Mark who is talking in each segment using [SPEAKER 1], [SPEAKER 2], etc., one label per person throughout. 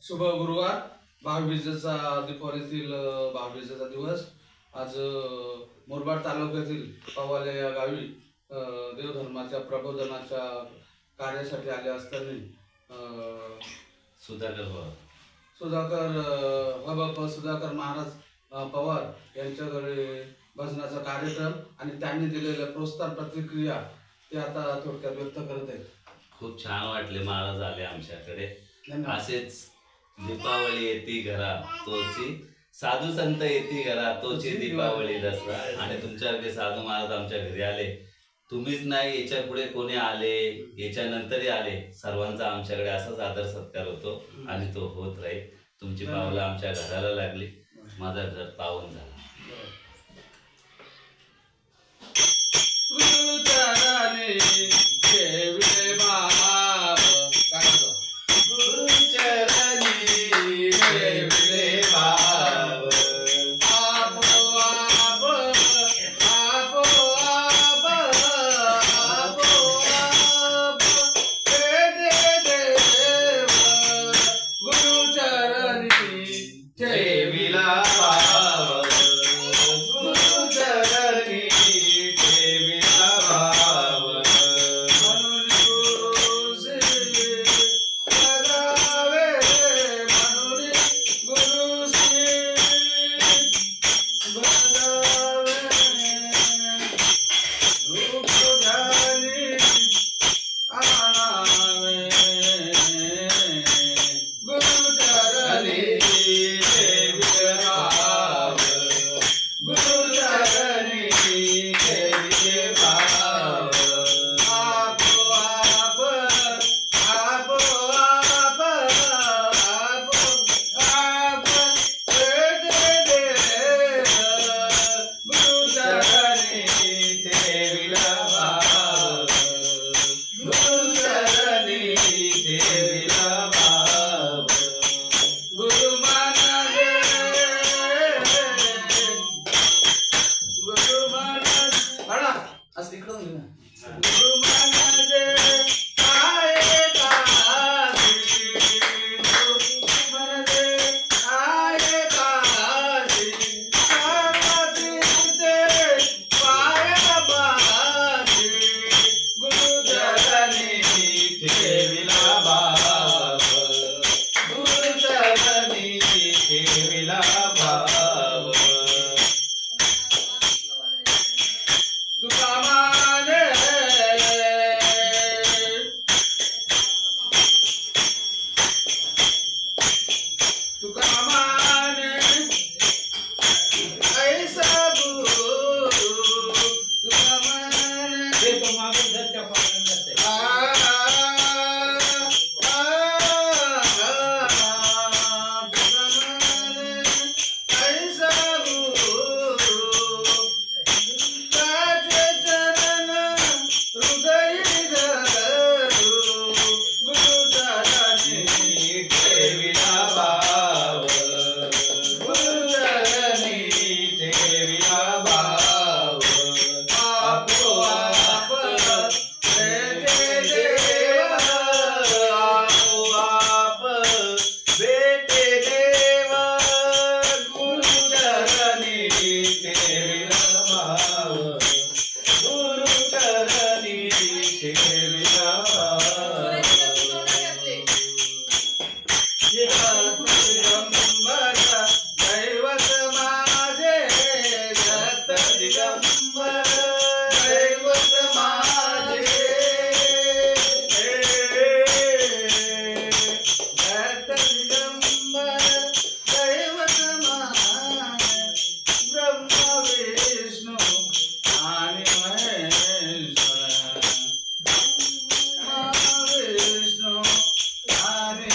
[SPEAKER 1] शुभ गुरुवार, भाऊबीजेचा दीपावलीतील भाऊबीजेचा दिवस। आज मुरबाड तालुक्यातील पवाले या गावी देवधर्माच्या प्रबोधनाच्या कार्यासाठी आले असताना सुधाकर महाराज पवार यांच्याकडे भजनाचा कार्यक्रम आणि त्यांनी दिलेल्या प्रोत्साहन प्रतिक्रिया ते आता थोडक्यात व्यक्त करत आहेत।
[SPEAKER 2] खूप छान वाटले महाराज आले आमच्याकडे। असेच दीपावली येती घरा तोची, साधू संत येती घरा तोची दीपावली दसरा। आणि तुमच्यासारखे साधू महाराज आमच्या घरी आले, तुम्हीच नाही याच्या पुढे कोणी आले याच्यानंतरही आले, सर्वांचा आमच्याकडे असाच आदर सत्कार होतो आणि तो होत राहील। तुमची पावलं आमच्या घराला लागली, माझा घर पावन झाला।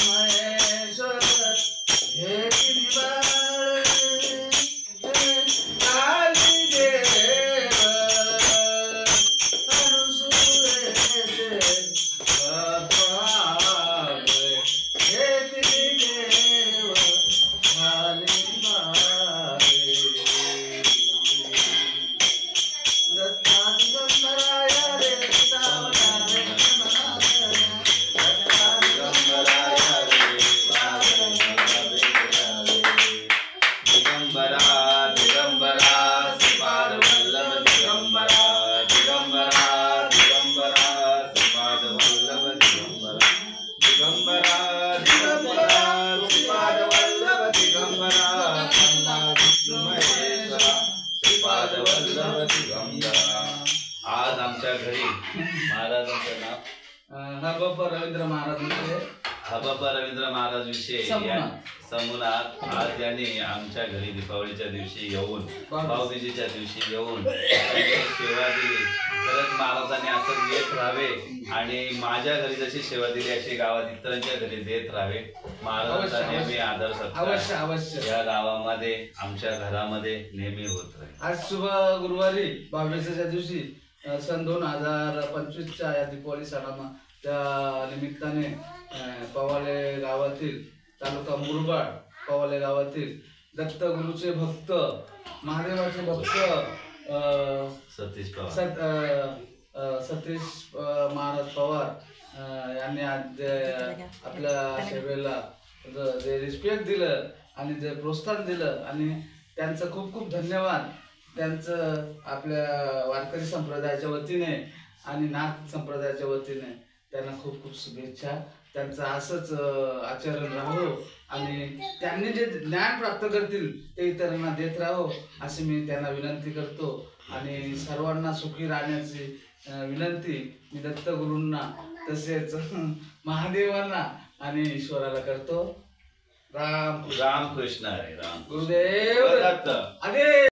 [SPEAKER 1] Mहेश्वर हबप रवींद्र महाराज विषय
[SPEAKER 2] हबप रवींद्र महाराज विषय समूहात आज यांनी आमच्या घरी दीपावलीच्या दिवशी येऊन भाऊबीजेच्या दिवशी येऊन सेवा दिली. खरंच महाराजांनी असं येत राहावे आणि माझ्या घरी जशी सेवा दिली अशी गावात इतरांच्या घरी देत राहावे. महाराजांचा नेहमी आदर
[SPEAKER 1] अवश्य अवश्य
[SPEAKER 2] या गावामध्ये आमच्या घरामध्ये नेहमी होत राहील.
[SPEAKER 1] आज शुभ गुरुवारी भाऊबीजेच्या दिवशी सन 2025च्या या दीपावली सणाच्या निमित्ताने पवाले गावातील तालुका मुरबाड पवाले गावातील दत्तगुरूचे भक्त महादेवाचे भक्त सतीश महाराज पवार यांनी आज आपल्या सेवेला जे रिस्पेक्ट दिलं आणि जे प्रोत्साहन दिलं आणि त्यांचं खूप खूप धन्यवाद. त्यांचं आपल्या वारकरी संप्रदायाच्या वतीने आणि नाथ संप्रदायाच्या वतीने त्यांना खूप खूप शुभेच्छा. त्यांचं असंच आचरण राहो आणि त्यांनी जे ज्ञान प्राप्त करतील ते इतरांना देत राहो अशी मी त्यांना विनंती करतो. आणि सर्वांना सुखी राहण्याची विनंती मी दत्तगुरूंना तसेच महादेवांना आणि ईश्वराला करतो. राम
[SPEAKER 2] राम कृष्ण हरी राम
[SPEAKER 1] गुरुदेव
[SPEAKER 2] दत्त.
[SPEAKER 1] अरे